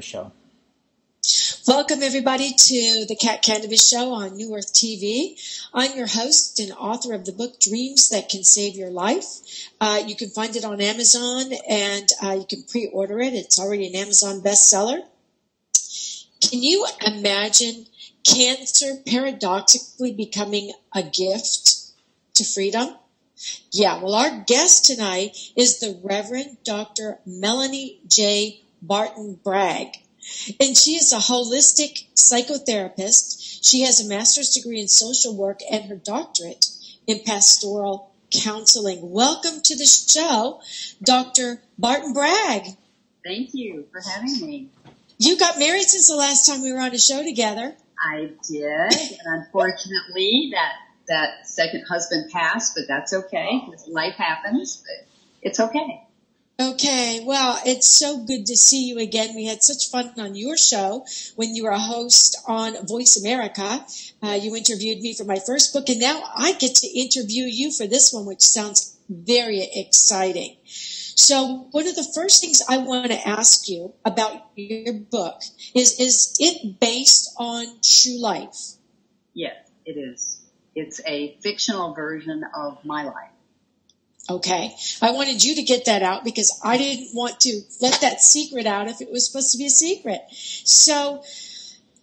Kanavos Show. Welcome, everybody, to the Kanavos Show on New Earth TV. I'm your host and author of the book Dreams That Can Save Your Life. You can find it on Amazon, and you can pre-order it. It's already an Amazon bestseller. Can you imagine cancer paradoxically becoming a gift to freedom? Yeah, well, our guest tonight is the Reverend Dr. Melanie J. Barton Bragg. And she is a holistic psychotherapist. She has a master's degree in social work and her doctorate in pastoral counseling. Welcome to the show, Dr. Barton Bragg. Thank you for having me. You got married since the last time we were on a show together. I did, and unfortunately that second husband passed, but that's okay. Life happens, but it's okay. Okay, well, it's so good to see you again. We had such fun on your show when you were a host on Voice America. You interviewed me for my first book, and now I get to interview you for this one, which sounds very exciting. So one of the first things I want to ask you about your book is it based on true life? Yes, it is. It's a fictional version of my life. Okay. I wanted you to get that out because I didn't want to let that secret out if it was supposed to be a secret. So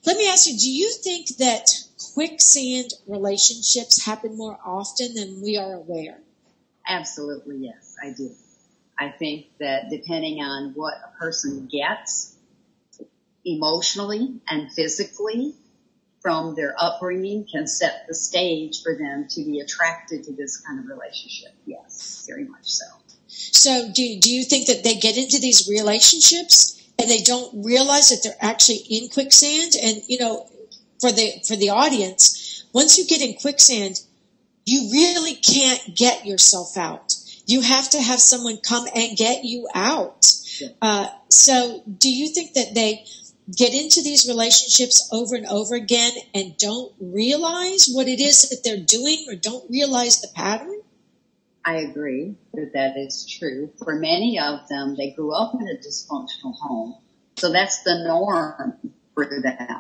let me ask you, do you think that quicksand relationships happen more often than we are aware? Absolutely, yes, I do. I think that depending on what a person gets emotionally and physically from their upbringing can set the stage for them to be attracted to this kind of relationship. Yes, very much so. So do you think that they get into these relationships and they don't realize that they're actually in quicksand? And, you know, for the audience, once you get in quicksand, you really can't get yourself out. You have to have someone come and get you out. Yeah. So do you think that they get into these relationships over and over again and don't realize what it is that they're doing or don't realize the pattern? I agree that is true. For many of them, they grew up in a dysfunctional home. So that's the norm for them.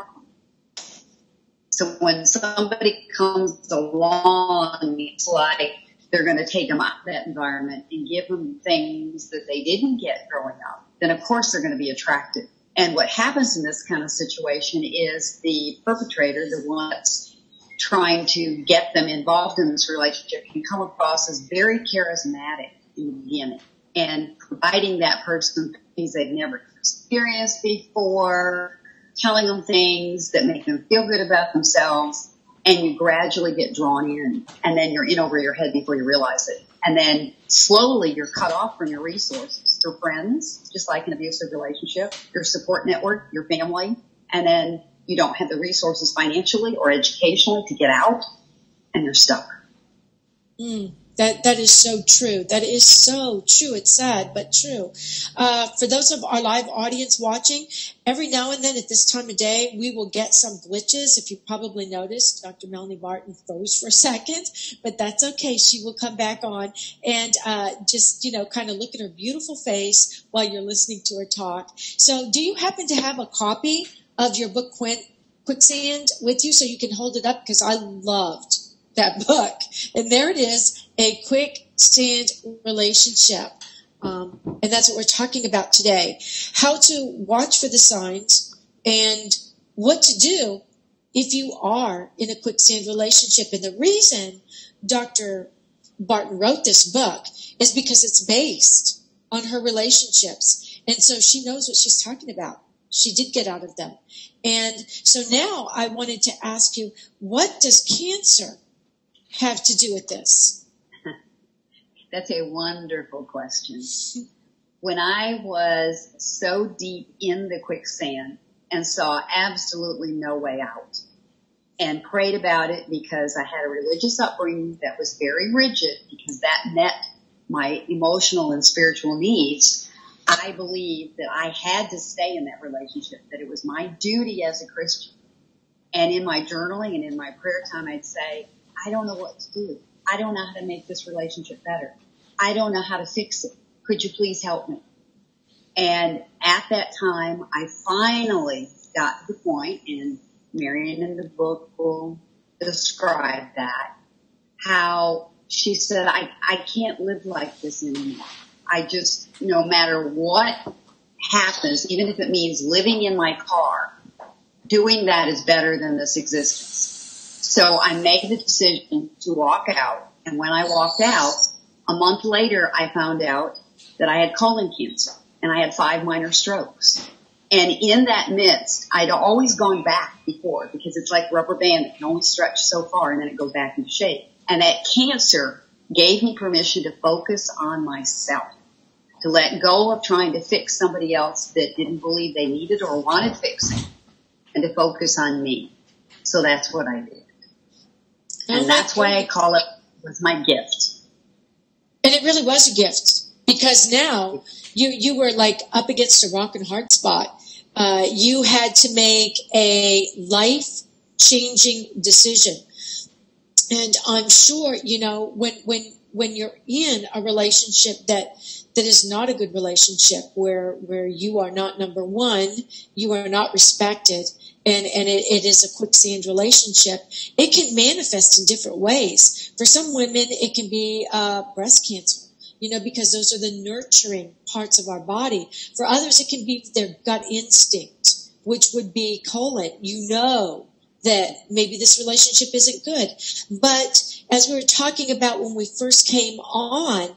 So when somebody comes along, it's like they're going to take them out of that environment and give them things that they didn't get growing up. Then, of course, they're going to be attracted. And what happens in this kind of situation is the perpetrator, the one that's trying to get them involved in this relationship, can come across as very charismatic in the beginning and providing that person things they've never experienced before, telling them things that make them feel good about themselves, and you gradually get drawn in, and then you're in over your head before you realize it. And then slowly you're cut off from your resources, your friends, just like an abusive relationship, your support network, your family, and then you don't have the resources financially or educationally to get out, and you're stuck. That is so true. That is so true. It's sad, but true. For those of our live audience watching, every now and then at this time of day, we will get some glitches. If you probably noticed, Dr. Melanie Barton froze for a second, but that's okay. She will come back on and just, kind of look at her beautiful face while you're listening to her talk. So do you happen to have a copy of your book, QuickSand, with you so you can hold it up? Because I loved that book. And there it is, A Quicksand Relationship. And that's what we're talking about today. How to watch for the signs and what to do if you are in a quicksand relationship. And the reason Dr. Barton wrote this book is because it's based on her relationships. And so she knows what she's talking about. She did get out of them. And so now I wanted to ask you, what does cancer have to do with this? That's a wonderful question. When I was so deep in the quicksand and saw absolutely no way out and prayed about it because I had a religious upbringing that was very rigid because that met my emotional and spiritual needs, I believed that I had to stay in that relationship, that it was my duty as a Christian. And in my journaling and in my prayer time, I'd say, I don't know what to do. I don't know how to make this relationship better. I don't know how to fix it. Could you please help me? And at that time, I finally got to the point, and Marion in the book will describe that, how she said, I can't live like this anymore. I just, no matter what happens, even if it means living in my car, doing that is better than this existence. So I made the decision to walk out. And when I walked out, a month later, I found out that I had colon cancer and I had 5 minor strokes. And in that midst, I'd always gone back before, because it's like rubber band that can only stretch so far and then it goes back into shape. And that cancer gave me permission to focus on myself, to let go of trying to fix somebody else that didn't believe they needed or wanted fixing, and to focus on me. So that's what I did. And that's why I call it was my gift. And it really was a gift, because now you were like up against a rock and hard spot. You had to make a life-changing decision. And I'm sure, you know, when you're in a relationship that is not a good relationship, where you are not number one, you are not respected, and it is a quicksand relationship, it can manifest in different ways. For some women, it can be breast cancer, you know, because those are the nurturing parts of our body. For others, it can be their gut instinct, which would be colon. You know that maybe this relationship isn't good. But as we were talking about when we first came on,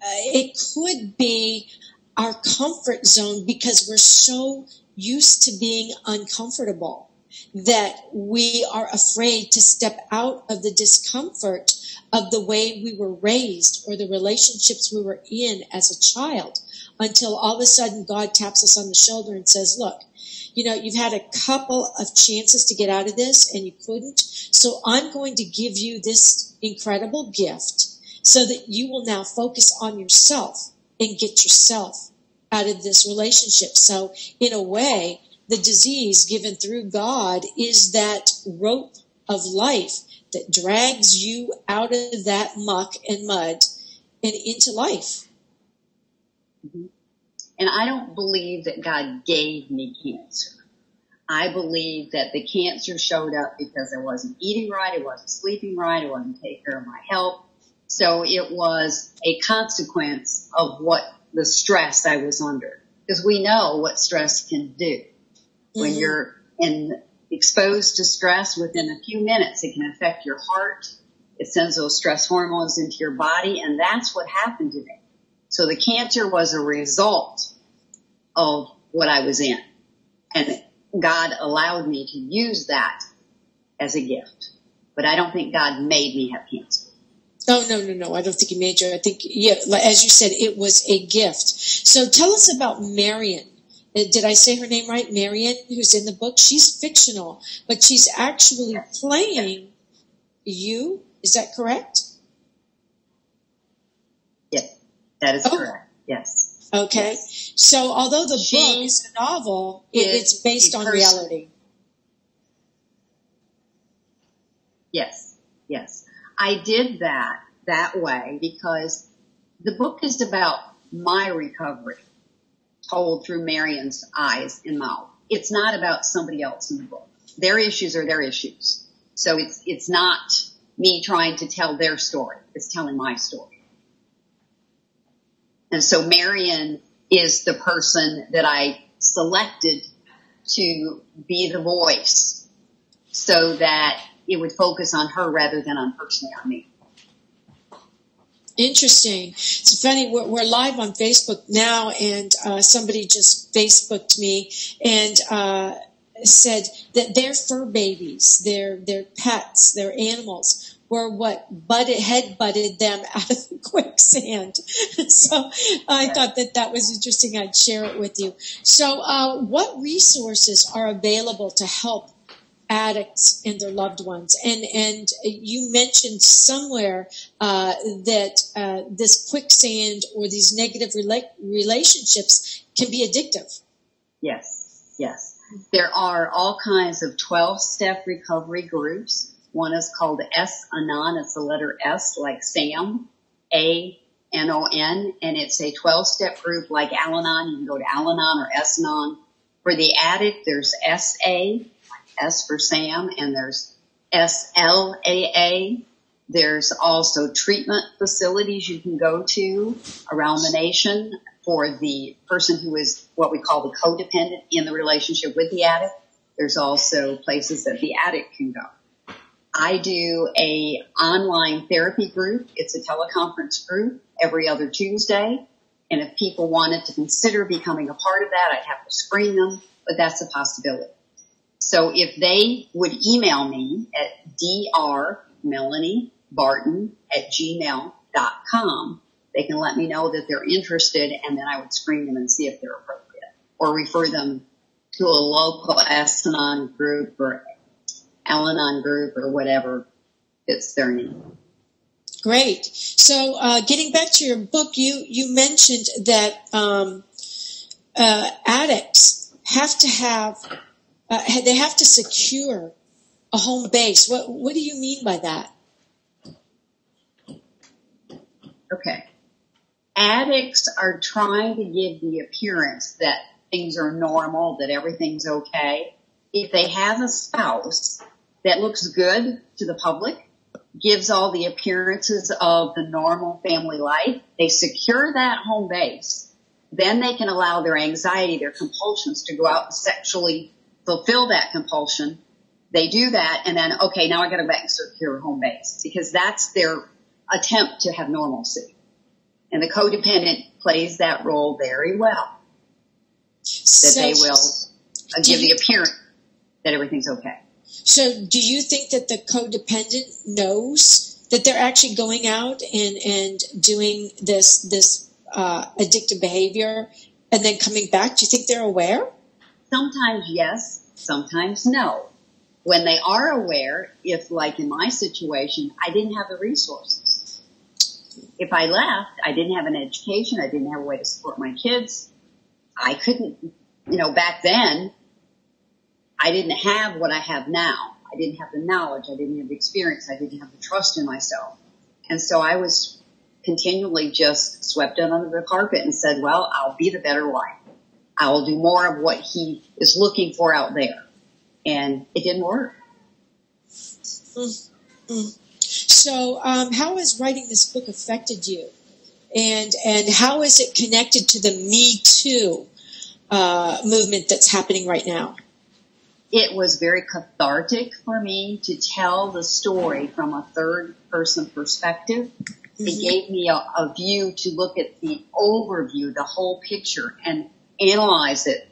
it could be our comfort zone, because we're so used to being uncomfortable that we are afraid to step out of the discomfort of the way we were raised or the relationships we were in as a child, until all of a sudden God taps us on the shoulder and says, look, you know, you've had a couple of chances to get out of this and you couldn't. So I'm going to give you this incredible gift so that you will now focus on yourself and get yourself out of this relationship. So in a way, the disease given through God is that rope of life that drags you out of that muck and mud and into life. Mm-hmm. And I don't believe that God gave me cancer. I believe that the cancer showed up because I wasn't eating right, I wasn't sleeping right, I wasn't taking care of my health. So it was a consequence of what the stress I was under. Because we know what stress can do. Mm-hmm. When you're exposed to stress, within a few minutes, it can affect your heart. It sends those stress hormones into your body, and that's what happened to me. So the cancer was a result of what I was in. And God allowed me to use that as a gift. But I don't think God made me have cancer. Oh, no. I don't think he made you. I think, yeah, as you said, it was a gift. So tell us about Marion. Did I say her name right? Marion, who's in the book. She's fictional, but she's actually playing you. Is that correct? Yes, that is correct. Yes. Okay. Yes. So although the book is a novel, it's based on reality. Yes. I did that way because the book is about my recovery told through Marion's eyes and mouth. It's not about somebody else in the book. Their issues are their issues. So it's not me trying to tell their story. It's telling my story. And so Marion is the person that I selected to be the voice so that it would focus on her rather than personally on me. Interesting. It's funny. We're live on Facebook now, and somebody just Facebooked me and said that their fur babies, their pets, their animals were what head-butted them out of the quicksand. So I thought that was interesting. I'd share it with you. So what resources are available to help addicts and their loved ones? And you mentioned somewhere that this quicksand or these negative relationships can be addictive. Yes. There are all kinds of 12-step recovery groups. One is called S-Anon. It's the letter S like Sam, A-N-O-N. N-O-N, and it's a 12-step group like Al-Anon. You can go to Al-Anon or S-Anon. For the addict, there's S-A, S for Sam, and there's S-L-A-A. There's also treatment facilities you can go to around the nation for the person who is what we call the codependent in the relationship with the addict. There's also places that the addict can go. I do a online therapy group. It's a teleconference group every other Tuesday. And if people wanted to consider becoming a part of that, I'd have to screen them, but that's a possibility. So if they would email me at drmelaniebarton@gmail.com, they can let me know that they're interested, and then I would screen them and see if they're appropriate, or refer them to a local S-Anon group or Al-Anon group or whatever fits their need. Great. So getting back to your book, you mentioned that addicts have to have they have to secure a home base. What do you mean by that? Okay. Addicts are trying to give the appearance that things are normal, that everything's okay. If they have a spouse that looks good to the public, gives all the appearances of the normal family life, they secure that home base, then they can allow their anxiety, their compulsions to go out and sexually fulfill that compulsion. They do that, and then, okay, now I got to go back and secure a home base, because that's their attempt to have normalcy. And the codependent plays that role very well. That they will give the appearance that everything's okay. So do you think that the codependent knows that they're actually going out and doing this addictive behavior and then coming back? Do you think they're aware? Sometimes yes, sometimes no. When they are aware, if like in my situation, I didn't have the resources. If I left, I didn't have an education, I didn't have a way to support my kids. I couldn't, back then, I didn't have what I have now. I didn't have the knowledge. I didn't have the experience. I didn't have the trust in myself. And so I was continually just swept under the carpet and said, well, I'll be the better wife. I will do more of what he is looking for out there. And it didn't work. Mm-hmm. So how has writing this book affected you? And how is it connected to the Me Too movement that's happening right now? It was very cathartic for me to tell the story from a third-person perspective. Mm-hmm. It gave me a view to look at the overview, the whole picture, and analyze it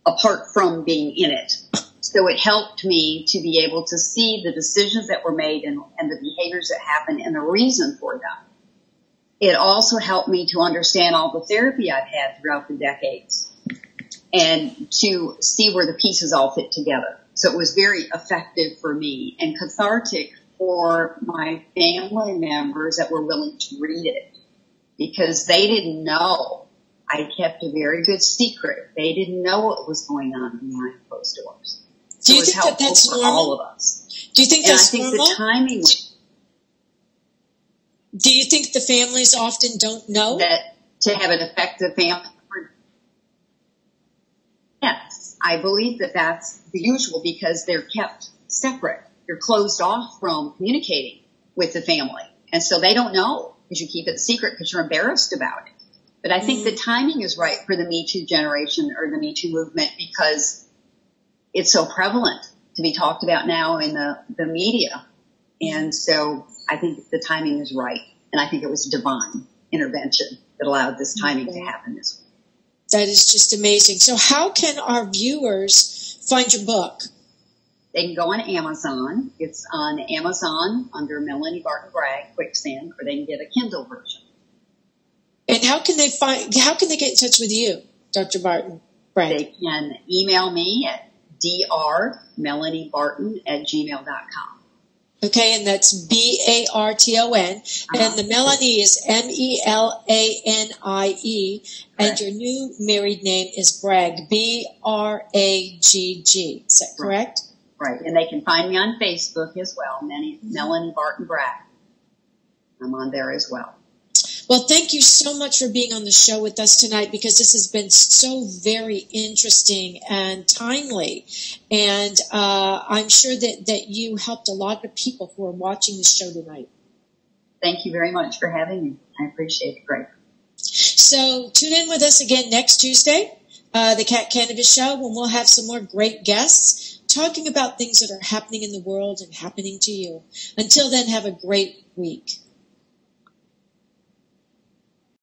apart from being in it. So it helped me to be able to see the decisions that were made and the behaviors that happened and the reason for them. It also helped me to understand all the therapy I've had throughout the decades and to see where the pieces all fit together. So it was very effective for me and cathartic for my family members that were willing to read it, because they didn't know. I kept a very good secret. They didn't know what was going on behind closed doors. So do you think that that's normal? All of us. Do you think that's normal? And I think the timing. Do you think the families often don't know that to have an effective family? Yes, I believe that that's the usual, because they're kept separate. You're closed off from communicating with the family. And so they don't know, because you keep it secret because you're embarrassed about it. But I think the timing is right for the Me Too generation or the Me Too movement, because it's so prevalent to be talked about now in the media. And so I think the timing is right. And I think it was divine intervention that allowed this timing to happen this way. That is just amazing. So how can our viewers find your book? They can go on Amazon. It's on Amazon under Melanie Barton Bragg, QuickSand, or they can get a Kindle version. And how can they get in touch with you, Dr. Barton Bragg? They can email me at drmelaniebarton@gmail.com. Okay, and that's Barton. And the Melanie is Melanie, and your new married name is Bragg, Bragg. Is that correct? Right, and they can find me on Facebook as well, Melanie Barton Bragg. I'm on there as well. Well, thank you so much for being on the show with us tonight, because this has been so very interesting and timely. And I'm sure that you helped a lot of people who are watching the show tonight. Thank you very much for having me. I appreciate it. Great. So tune in with us again next Tuesday, the Cat Kanavos Show, when we'll have some more great guests talking about things that are happening in the world and happening to you. Until then, have a great week.